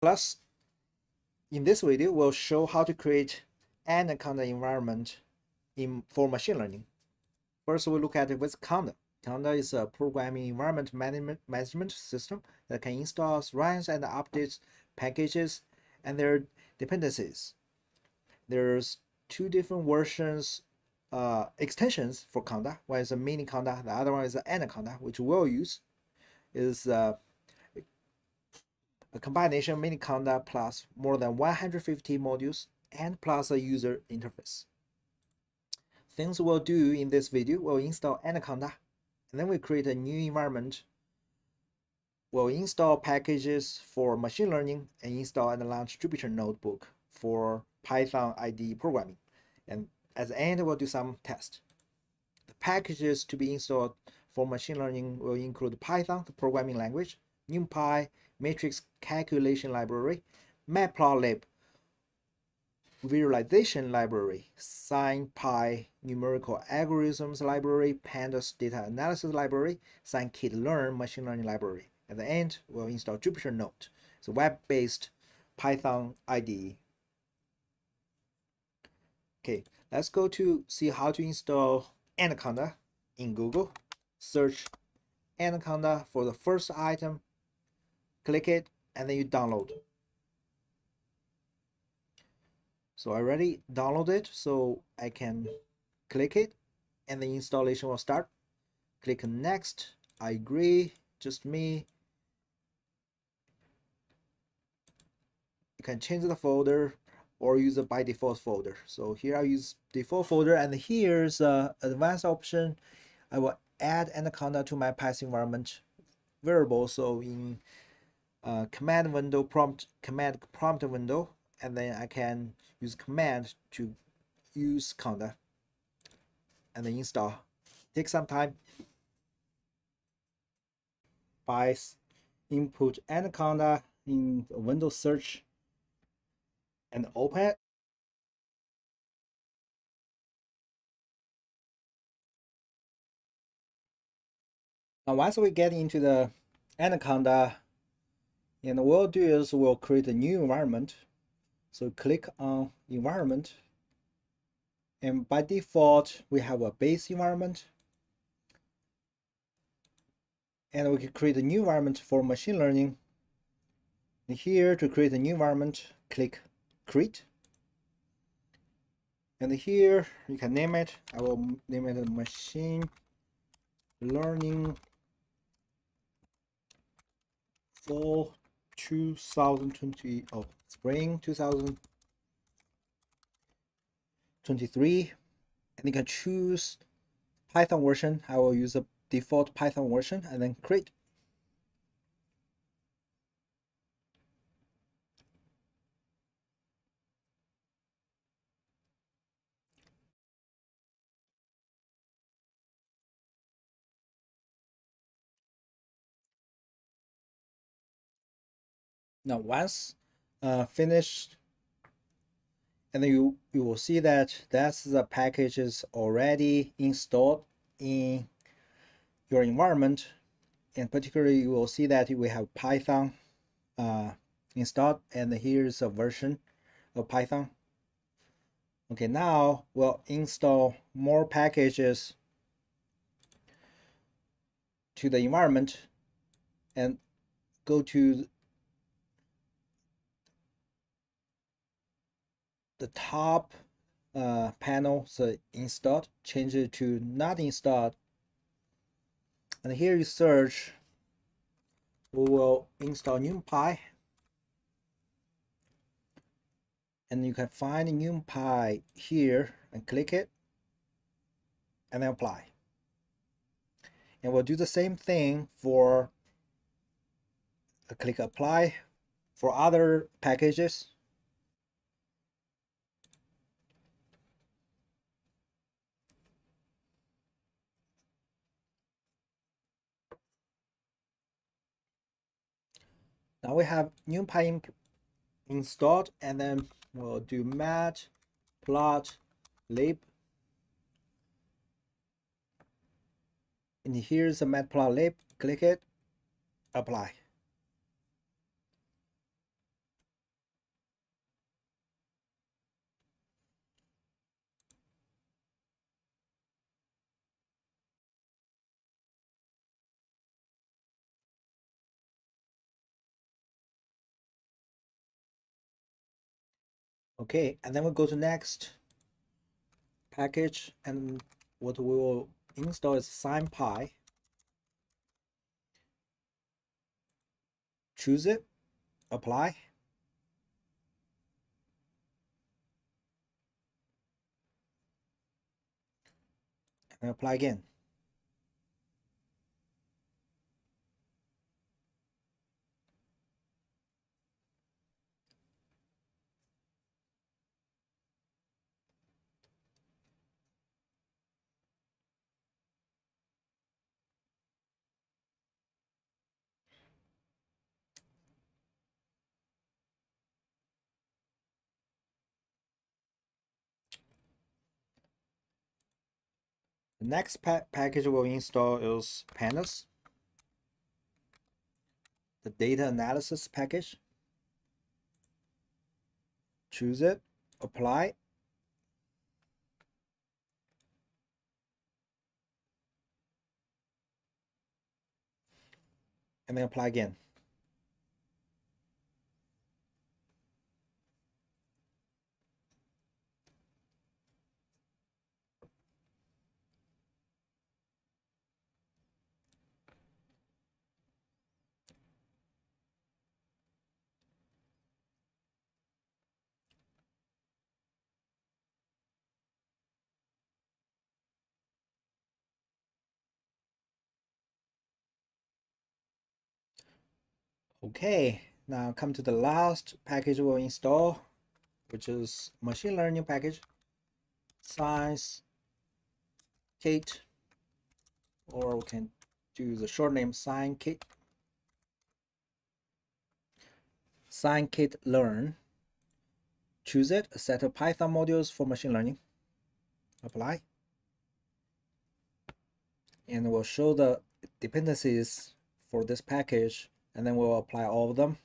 Plus, in this video, we'll show how to create anaconda environment for machine learning. First, we'll look at it with Conda. Conda is a programming environment management system that can install, runs, and updates packages and their dependencies. There's two different versions, extensions for Conda. One is a mini Conda, the other one is an anaconda, which we'll use. Is a combination mini Conda plus more than 150 modules and plus a user interface. Things we'll do in this video, we'll install anaconda, and then we create a new environment. We'll install packages for machine learning and install and launch Jupyter notebook for Python IDE programming. And at the end, we'll do some tests. The packages to be installed for machine learning will include Python, the programming language, numpy, matrix calculation library, matplotlib, visualization library, scipy numerical algorithms library, pandas data analysis library, scikit learn machine learning library. At the end, we'll install Jupyter Note. It's a web-based Python IDE. Okay, let's go to see how to install Anaconda in Google. Search Anaconda for the first item, click it, and then you download. So I already downloaded, so I can click it, and the installation will start. Click next, I agree, just me. You can change the folder or use a by default folder. So here I use default folder, and here's a advanced option. I will add anaconda to my Python environment variable. So in command prompt window, and then I can use command to use conda and then install. Take some time. By input anaconda in Windows search and open it. Now once we get into the anaconda, and what we'll do is we'll create a new environment. So click on environment, and by default we have a base environment, and we can create a new environment for machine learning. And here to create a new environment, click create, and here you can name it. I will name it machine learning for 2020 spring 2023, and you can choose Python version. I will use a default Python version and then create. Now once finished, and then you will see that that's the packages already installed in your environment, and particularly you will see that we have Python installed, and here's a version of Python. Okay, now we'll install more packages to the environment and go to the top panel, so installed, change it to not installed, and here you search. We will install numpy, and you can find numpy here and click it and then apply. And we'll do the same thing for click apply for other packages. Now we have numpy installed, and then we'll do matplotlib, and here's the matplotlib. Click it, apply. Okay, and then we'll go to next package, and what we will install is scipy. Choose it, apply, and apply again. The next package we'll install is pandas, the data analysis package. Choose it, apply, and then apply again. Okay, now come to the last package we'll install, which is machine learning package, scikit, or we can do the short name scikit learn. Choose it, a set of Python modules for machine learning, apply, and we'll show the dependencies for this package, and then we'll apply all of them.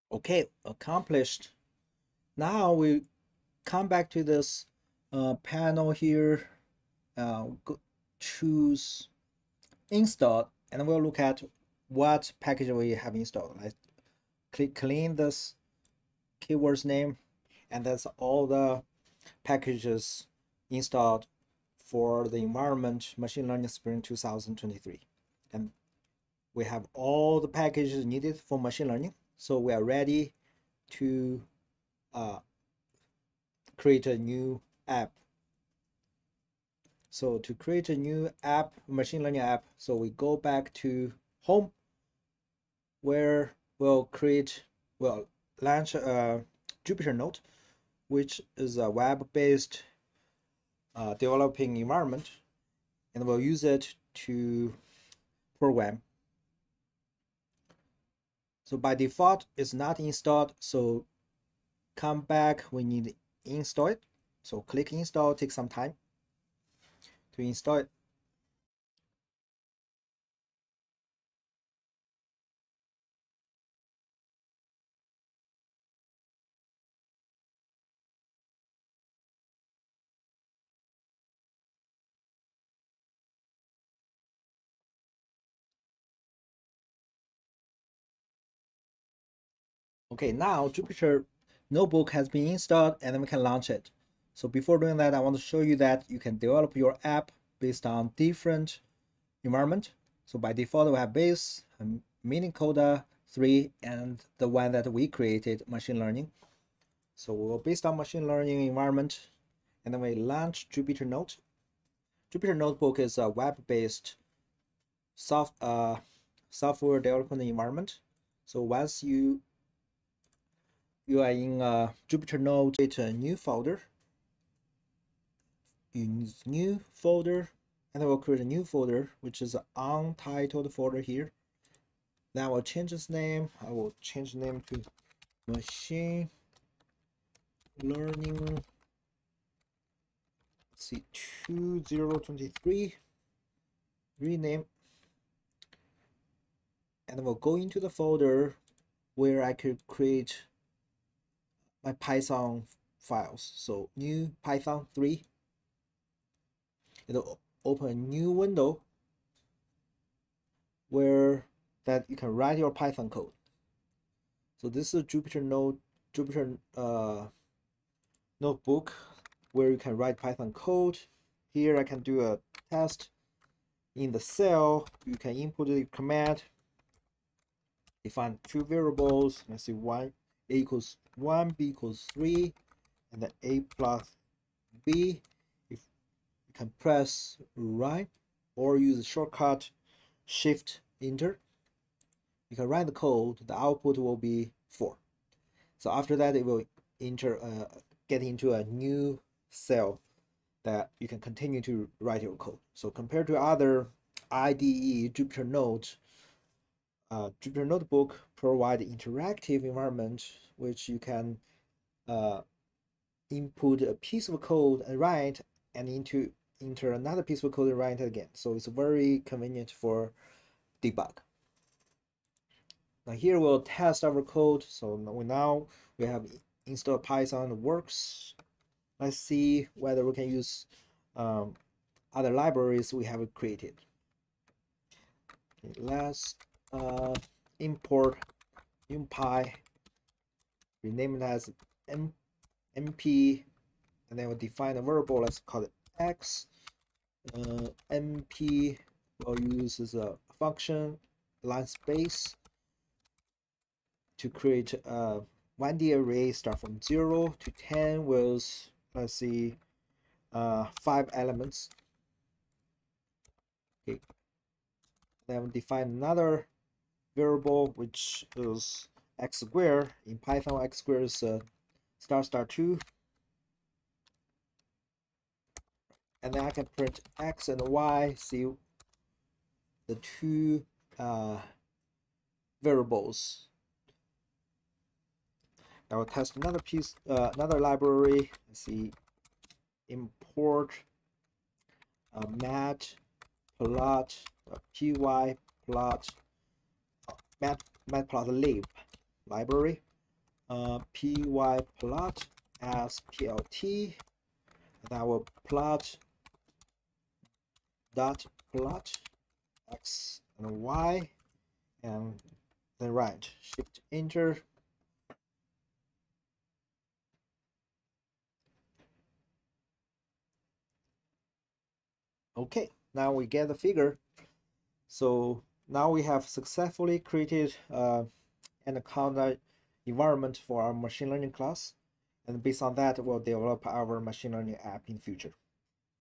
Okay, accomplished. Now we come back to this panel here, choose install, and we'll look at what package we have installed. I click clean this keywords name, and that's all the packages installed for the environment machine learning spring 2023. And we have all the packages needed for machine learning, so we are ready to create a new app. So to create a new app, machine learning app, so we go back to home, where we'll launch a Jupyter Note, which is a web-based developing environment, and we'll use it to program. So by default, it's not installed, so come back, we need to install it. So click install, take some time to install it. Okay, now Jupyter Notebook has been installed, and then we can launch it. So before doing that, I want to show you that you can develop your app based on different environment. So by default, we have base, Minicoda 3, and the one that we created, machine learning. So we're based on machine learning environment, and then we launch Jupyter Note. Jupyter Notebook is a web-based software development environment. So once you are in Jupyter Note, create a new folder. Use new folder, and then we'll create a new folder, which is an untitled folder here. Then I will change its name. I will change the name to machine learning. Let's see, 2023. Rename. And then we'll go into the folder where I could create my Python files. So new Python 3. It'll open a new window where that you can write your Python code. So this is a Jupyter notebook where you can write Python code. Here I can do a test. In the cell, you can input the command, define two variables. Let's see, a equals 1, b equals 3, and then a plus b. If you can press right or use the shortcut Shift Enter, you can run the code. The output will be 4. So after that, it will get into a new cell that you can continue to write your code. So compared to other IDE Jupyter Notebook provide interactive environment which you can input a piece of code and write, and enter another piece of code and write it again. So it's very convenient for debug. Now here we'll test our code. So now we have installed Python works. Let's see whether we can use other libraries we have created. Okay, let's import numpy, rename it as np, and then we'll define a variable. Let's call it x. np will use as a function line space to create a 1D array start from 0 to 10 with, let's see, 5 elements. Okay. Then we define another variable which is x squared. In Python, x squared is *2. And then I can print x and y, see the two variables. Now we'll test another piece, another library. Let's see, import matplotlib library, pyplot as plt, and I will plot x and y, and then write Shift Enter. Okay, now we get the figure. So now we have successfully created anaconda environment for our machine learning class, and based on that, we'll develop our machine learning app in future.